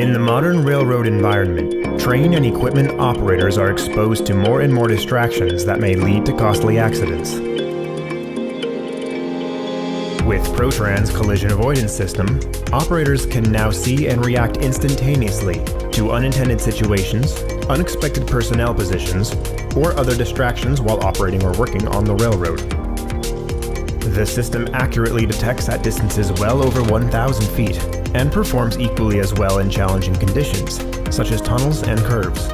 In the modern railroad environment, train and equipment operators are exposed to more and more distractions that may lead to costly accidents. With Protran's collision avoidance system, operators can now see and react instantaneously to unintended situations, unexpected personnel positions, or other distractions while operating or working on the railroad. The system accurately detects at distances well over 1,000 feet and performs equally as well in challenging conditions, such as tunnels and curves.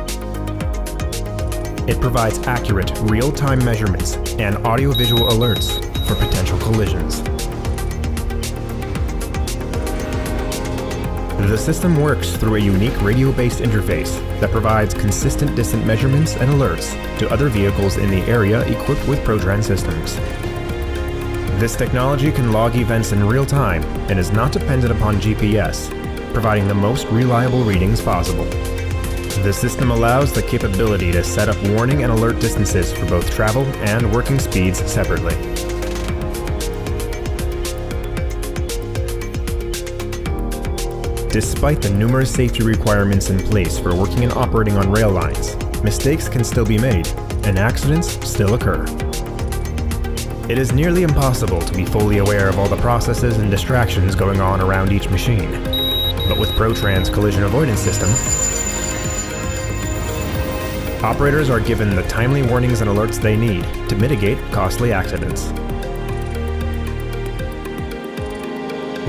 It provides accurate, real-time measurements and audio-visual alerts for potential collisions. The system works through a unique radio-based interface that provides consistent distance measurements and alerts to other vehicles in the area equipped with Protran systems. This technology can log events in real time and is not dependent upon GPS, providing the most reliable readings possible. The system allows the capability to set up warning and alert distances for both travel and working speeds separately. Despite the numerous safety requirements in place for working and operating on rail lines, mistakes can still be made and accidents still occur. It is nearly impossible to be fully aware of all the processes and distractions going on around each machine. But with Protran's collision avoidance system, operators are given the timely warnings and alerts they need to mitigate costly accidents.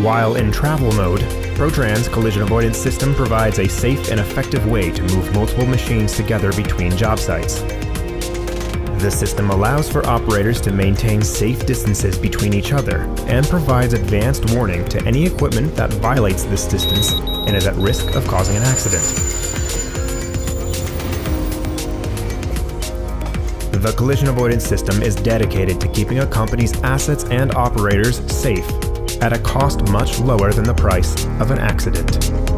While in travel mode, Protran's collision avoidance system provides a safe and effective way to move multiple machines together between job sites. The system allows for operators to maintain safe distances between each other and provides advanced warning to any equipment that violates this distance and is at risk of causing an accident. The collision avoidance system is dedicated to keeping a company's assets and operators safe at a cost much lower than the price of an accident.